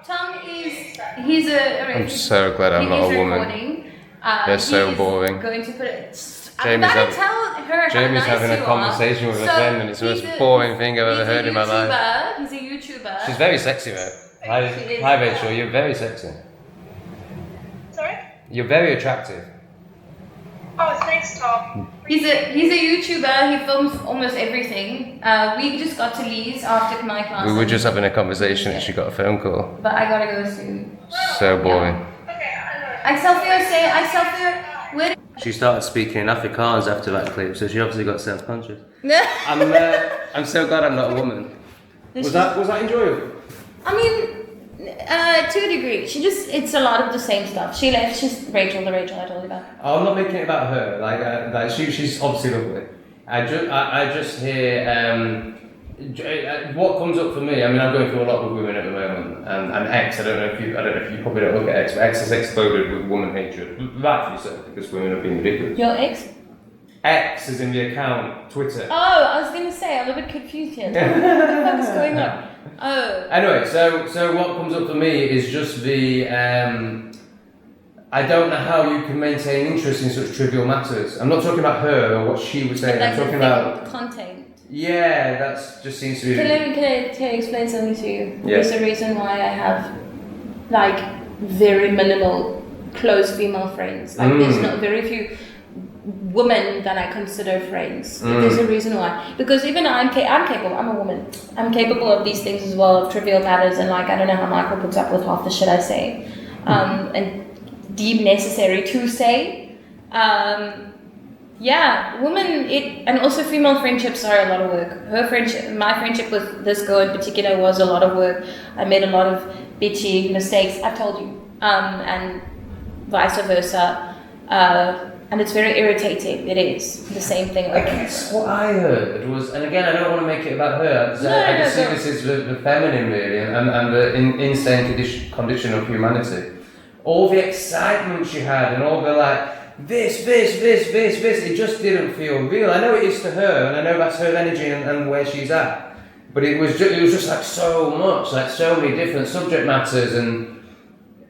Tom he's a I'm so glad I'm not a woman. They're so boring. Going to put it. Jamie's Jamie's having a conversation with a friend, and it's the most boring thing I've ever heard in my life. He's a YouTuber. She's very sexy, though. Hi, Rachel. You're very sexy. Sorry? You're very attractive. Oh, thanks, Tom. He's a YouTuber. He films almost everything. We just got to Lee's after my class. We were just having a conversation, and she got a phone call. But I gotta go soon. So boring. I She started speaking in Afrikaans after that clip, so she obviously got self-conscious. I'm so glad I'm not a woman. Was that enjoyable? I mean, to a degree. It's a lot of the same stuff. She's Rachel, the Rachel I told you about. Oh, I'm not making it about her. Like she's obviously lovely. I just hear what comes up for me. I mean, I'm going through a lot with women at the moment, and X. I don't know if you probably don't look at X, but X has exploded with woman hatred, rightfully so, because women have been ridiculous. Your ex? X is in the account Twitter. Oh, I was gonna say I'm a bit confused here. What the fuck is going on? Oh. Anyway, so what comes up for me is just the I don't know how you can maintain interest in such trivial matters. I'm not talking about her or what she was saying. Like I'm talking about content. Yeah, that just seems to be. Can I explain something to you? Yeah. There's a reason why I have like very minimal close female friends. Like there's not very few women that I consider friends. There's a reason why. Because even I'm capable. I'm a woman. I'm capable of these things as well, of trivial matters, and like I don't know how Michael puts up with half the shit I say, and deem necessary to say. Yeah, and also female friendships are a lot of work. My friendship with this girl in particular was a lot of work. I made a lot of bitchy mistakes, I've told you, and vice versa. And it's very irritating. It is the same thing. I guess what I heard was, and again, I don't want to make it about her. I just see this as the feminine really, and the insane condition of humanity. All the excitement she had, and all the like. This, it just didn't feel real. I know it is to her, and I know that's her energy and where she's at. But it was just like so much, like so many different subject matters, and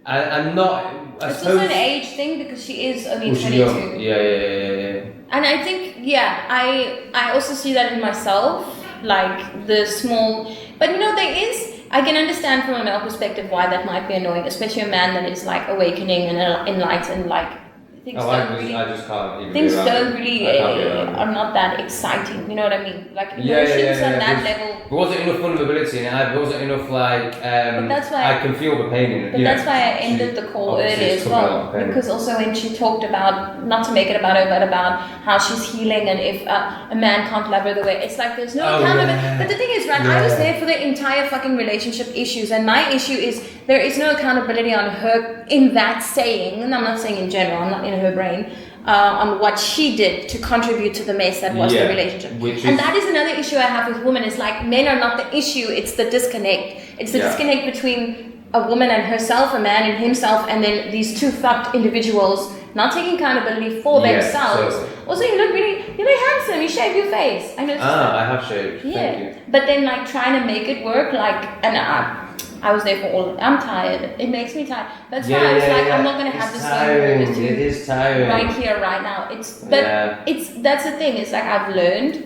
I'm not. It's also an age thing because she is only 22. Yeah. And I think, I also see that in myself, like the small. But I can understand from a male perspective why that might be annoying, especially a man that is like awakening and enlightened, like. Things don't really are not that exciting. You know what I mean? Like emotions on that level. There wasn't enough vulnerability in it. There wasn't enough like. But that's why I can feel the pain in it. But that's why I ended the call early as well. Because also when she talked about, not to make it about her, but about how she's healing, and if a man can't love her the way, it's like there's no accountability. But the thing is, right? I was there for the entire fucking relationship issues, and my issue is there is no accountability on her in that saying, and I'm not saying in general. I'm not in her brain, on what she did to contribute to the mess that was the relationship. And that is another issue I have with women, is like men are not the issue, it's the disconnect. It's the disconnect between a woman and herself, a man and himself, and then these two fucked individuals not taking accountability for themselves. Totally. Also, you look handsome, you shaved your face. I know. I have shaved. Yeah. Thank you. But then like trying to make it work, like, and I was there for all. I'm tired. It makes me tired. That's why I was like, I'm not gonna have this thing. It is tiring. Right here, right now. That's the thing. It's like I've learned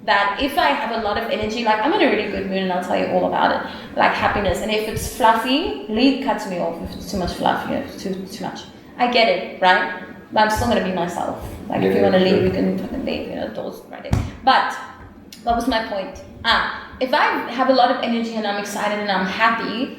that if I have a lot of energy, like I'm in a really good mood, and I'll tell you all about it. Like happiness, and if it's fluffy, Lee cuts me off if it's too much fluffy, if it's too much. I get it, right? But I'm still gonna be myself. Like if you wanna leave, you can fucking leave. Doors right there. But what was my point? If I have a lot of energy and I'm excited and I'm happy,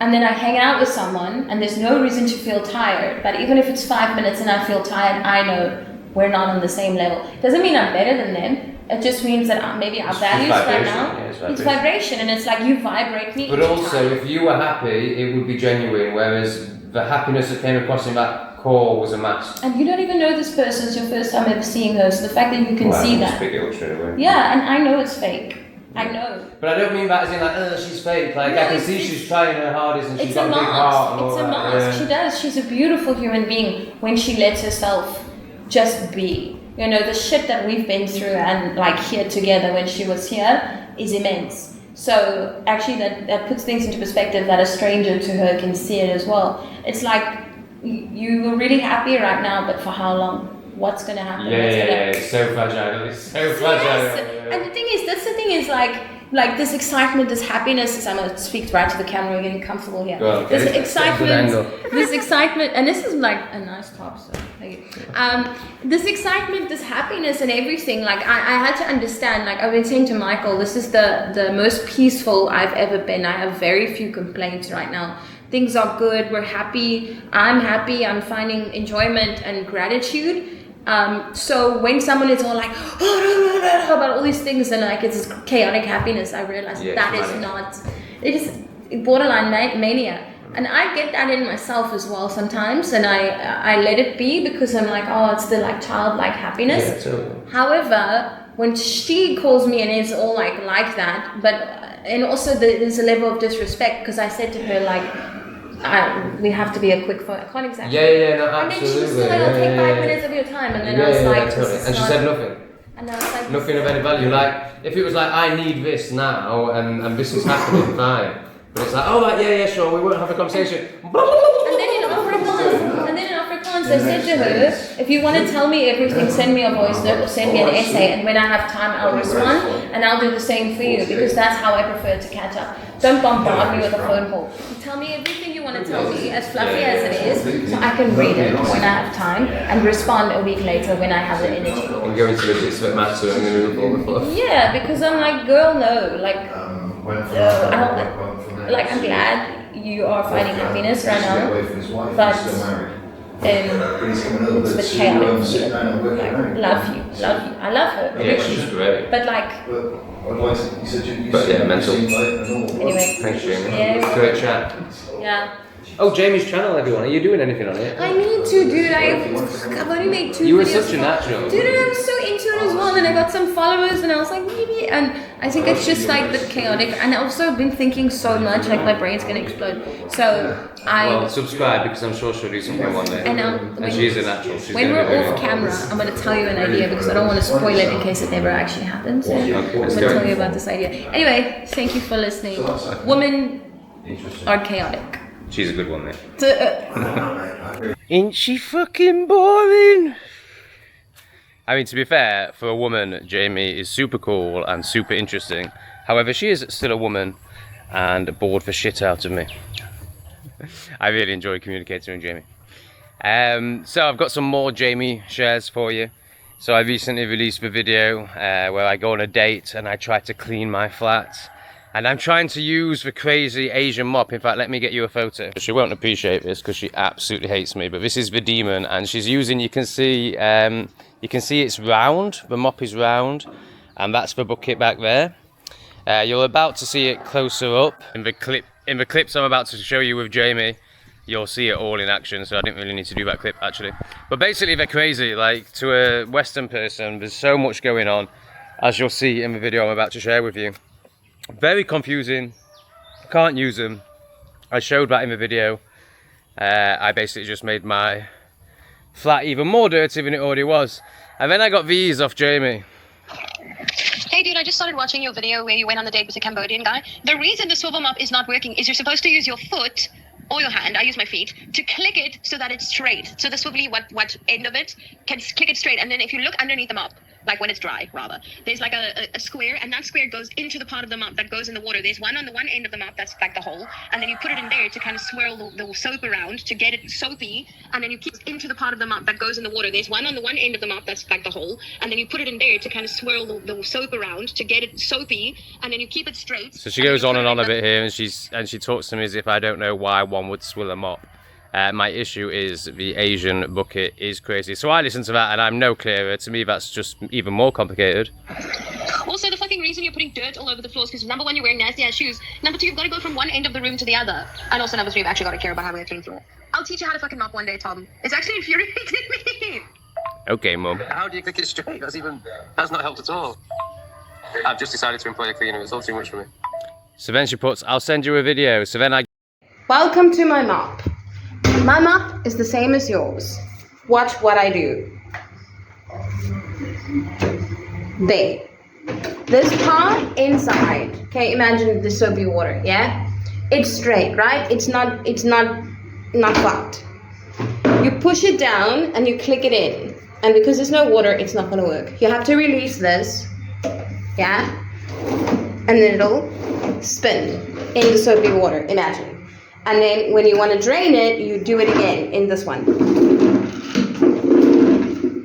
and then I hang out with someone and there's no reason to feel tired, but even if it's 5 minutes and I feel tired, I know we're not on the same level. Doesn't mean I'm better than them. It just means that maybe our values right now, it's vibration, and it's like you vibrate me. But also, if you were happy, it would be genuine, whereas the happiness that came across in that call was a mask. And you don't even know this person, it's your first time ever seeing her, so the fact that you can see that. Pick it up straight away. Yeah, and I know it's fake. I know. But I don't mean that as in like, she's fake. Like, I can see she's trying her hardest and she's got a big heart and all that. It's a mask. She does. She's a beautiful human being when she lets herself just be. The shit that we've been through and like here together when she was here is immense. So actually that puts things into perspective that a stranger to her can see it as well. It's like you were really happy right now, but for how long? What's going to happen? Yeah, it's so fragile. It's so fragile. Yes. And the thing is, like this excitement, this happiness. I'm gonna speak right to the camera, getting comfortable here. Well, this excitement, and this is like a nice top. So thank you. This excitement, this happiness, and everything. Like I had to understand. Like I've been saying to Michael, this is the most peaceful I've ever been. I have very few complaints right now. Things are good. We're happy. I'm happy. I'm finding enjoyment and gratitude. So when someone is all like about all these things and like it's this chaotic happiness, I realize that is not. It is borderline mania, and I get that in myself as well sometimes, and I let it be because I'm like, oh, it's the like childlike happiness. Yeah, totally. However, when she calls me and is all like that, but and also there's a level of disrespect because I said to her like. We have to be a quick phone. I can't exactly. Yeah, no, absolutely. And then she was still like, I'll take 5 minutes of your time. And then I was like, totally. And she said nothing. And I was like, nothing of any value. Like, if it was like, I need this now, and this is happening, fine. But it's like, oh, right, yeah, sure, we won't have a conversation. And then in Afrikaans, they said to her, if you want to tell me everything, send me a voice note or send me an essay, and when I have time, I'll respond, and I'll do the same for you, because that's how I prefer to catch up. Don't bombard me with a phone call. Tell me everything you want to tell me, as fluffy as it is, so I can read it when I have time, and respond a week later when I have the energy. I'm going to the Expat master and then all the fluff. Yeah, because I'm like, girl, no, like, I'm glad you are finding happiness right now, but it's a bit chaotic. Like, love you. I love her. Yeah, she's great. But like, but yeah, mental. Anyway. Thanks, Jamie. Yeah. Great chat. Yeah. Oh, Jamie's channel, everyone. Are you doing anything on it? I need to, dude. I've only made 2 videos. You were such a natural. Dude, I was so into it as well, and I got some followers, and I was like, maybe. And I think it's just like the chaotic. And also, I've been thinking so much, like my brain's gonna explode. So Well, subscribe because I'm sure she'll do something one day. And she's a natural. When we're off camera, I'm gonna tell you an idea because I don't want to spoil it in case it never actually happens. So I'm gonna tell you about this idea. Anyway, thank you for listening. Women are chaotic. She's a good one, mate. Ain't she fucking boring? I mean, to be fair, for a woman, Jamie is super cool and super interesting. However, she is still a woman and bored for shit out of me. I really enjoy communicating with Jamie. So I've got some more Jamie shares for you. So I recently released a video where I go on a date and I try to clean my flat. And I'm trying to use the crazy Asian mop. In fact, let me get you a photo. She won't appreciate this because she absolutely hates me. But this is the demon, and she's using. You can see it's round. The mop is round, and that's the bucket back there. You're about to see it closer up in the clips I'm about to show you with Jamie. You'll see it all in action. So I didn't really need to do that clip actually. But basically, they're crazy. Like to a Western person, there's so much going on, as you'll see in the video I'm about to share with you. Very confusing, can't use them. I showed that in the video. I basically just made my flat even more dirty than it already was. And then I got these off Jamie. Hey dude, I just started watching your video where you went on the date with a Cambodian guy. The reason the swivel mop is not working is you're supposed to use your foot or your hand, I use my feet, to click it so that it's straight. So the swivelly what end of it can click it straight. And then if you look underneath the mop, like when it's dry rather, there's like a square, and that square goes into the part of the mop that goes in the water. There's one on the one end of the mop that's like the hole, and then you put it in there to kind of swirl the soap around to get it soapy, and then you keep it into the part of the mop that goes in the water. There's one on the one end of the mop that's like the hole, and then you put it in there to kind of swirl the soap around to get it soapy, and then you keep it straight. So she goes on and on a bit here, and she talks to me as if I don't know why one would swill a mop. My issue is the Asian bucket is crazy. So I listen to that and I'm no clearer. To me, that's just even more complicated. Also, the fucking reason you're putting dirt all over the floors because number one, you're wearing nasty ass shoes. Number two, you've got to go from one end of the room to the other. And also number three, you've actually got to care about having a clean floor. I'll teach you how to fucking mop one day, Tom. It's actually infuriating me. Okay, Mum. How do you click it straight? That's not helped at all. I've just decided to employ a cleaner. It's all too much for me. So then she puts, I'll send you a video. So then I... Welcome to my mop. My mop is the same as yours. Watch what I do. There. This part inside, okay, imagine the soapy water, yeah? It's straight, right? It's not fucked. You push it down and you click it in. And because there's no water, it's not gonna work. You have to release this, yeah? And then it'll spin in the soapy water, imagine. And then when you want to drain it, you do it again in this one.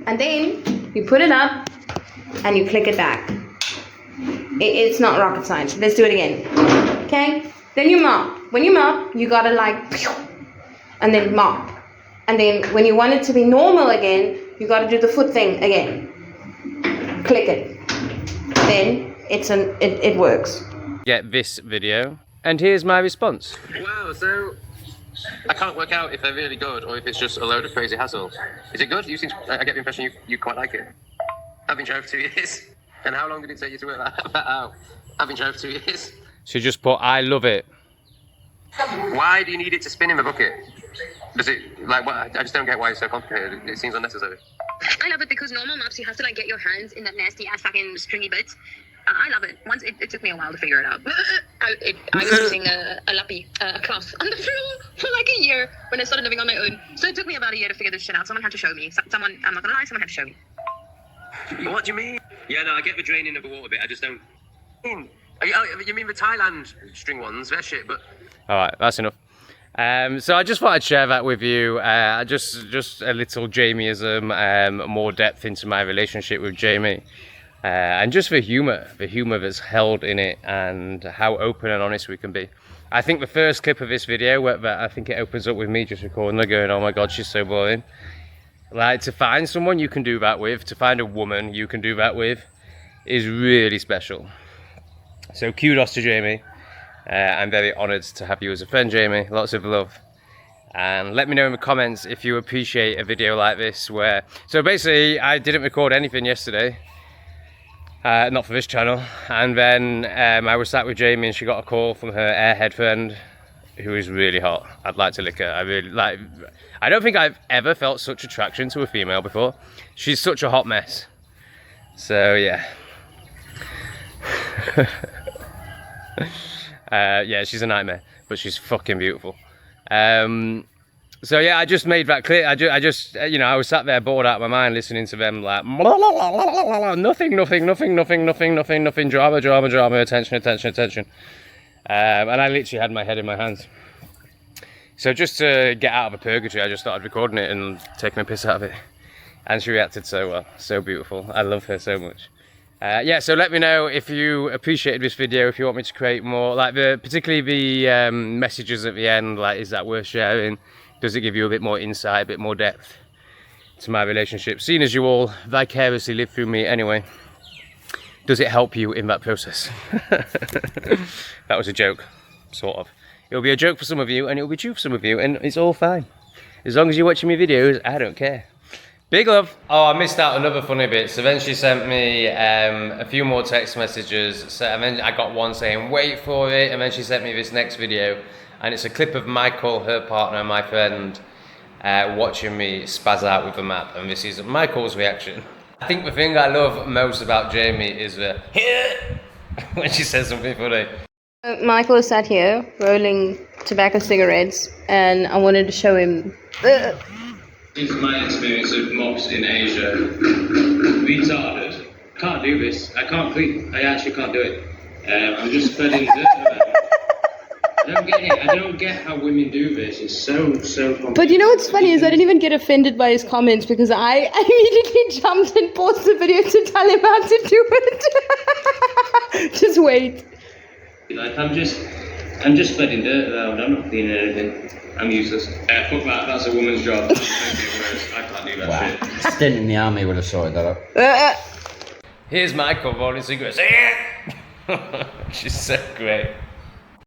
And then you put it up and you click it back. It's not rocket science. Let's do it again. Okay? Then you mop. When you mop, you gotta like, and then mop. And then when you want it to be normal again, you gotta do the foot thing again. Click it. Then it works. Get this video, and here's my response. Wow, so I can't work out if they're really good or if it's just a load of crazy hassle. Is it good? I get the impression you quite like it. I've been trying for 2 years. And how long did it take you to work that out? I've been trying for 2 years. She just put, I love it. Why do you need it to spin in the bucket? Does it, like, what? I just don't get why it's so complicated. It seems unnecessary. I love it because normal mops, you have to like get your hands in that nasty ass fucking stringy bit. I love it. Once it took me a while to figure it out. I was using a lappy, a cloth on the floor for like a year when I started living on my own. So it took me about a year to figure this shit out. Someone had to show me. Someone, I'm not gonna lie, someone had to show me. What do you mean? Yeah, no, I get the draining of the water bit. I just don't. You mean the Thailand string ones? They're shit, but. All right, that's enough. So I just thought I'd share that with you. Just a little Jamieism, more depth into my relationship with Jamie, and just the humour that's held in it, and how open and honest we can be. I think the first clip of this video, where I think it opens up with me just recording her going, "Oh my God, she's so boring." Like, to find someone you can do that with, to find a woman you can do that with, is really special. So kudos to Jamie. I'm very honoured to have you as a friend, Jamie. Lots of love. And let me know in the comments if you appreciate a video like this where... So basically, I didn't record anything yesterday. Not for this channel. And then I was sat with Jamie and she got a call from her airhead friend, who is really hot. I'd like to lick her. I don't think I've ever felt such attraction to a female before. She's such a hot mess. So yeah. Yeah, she's a nightmare, but she's fucking beautiful. So yeah, I just made that clear. I just, you know, I was sat there bored out of my mind listening to them like nothing, drama, attention. And I literally had my head in my hands. So just to get out of a purgatory, I just started recording it and taking a piss out of it. And she reacted so well, so beautiful. I love her so much. Yeah, so let me know if you appreciated this video, if you want me to create more, like particularly the messages at the end, like, is that worth sharing? Does it give you a bit more insight, a bit more depth to my relationship? Seeing as you all vicariously live through me anyway, does it help you in that process? That was a joke, sort of. It'll be a joke for some of you and it'll be true for some of you, and it's all fine. As long as you're watching my videos, I don't care. Big love. Oh, I missed out another funny bit. So then she sent me a few more text messages. So, and then I got one saying, wait for it. And then she sent me this next video. And it's a clip of Michael, her partner, my friend, watching me spaz out with the map. And this is Michael's reaction. I think the thing I love most about Jamie is when she says something funny. Michael is sat here rolling tobacco cigarettes, and I wanted to show him. This is my experience of mops in Asia. Retarded. Can't do this. I can't clean. I actually can't do it. I'm just spreading dirt around. I don't get it. I don't get how women do this. It's so complicated. But you know what's funny is I didn't even get offended by his comments because I immediately jumped and paused the video to tell him how to do it. Just wait. Like, I'm just spreading dirt around. I'm not cleaning anything. I'm useless. Fuck that. That's a woman's job. I can't do that shit. Stint in the army would have sorted that out. Here's Michael rolling cigarettes. She's so great.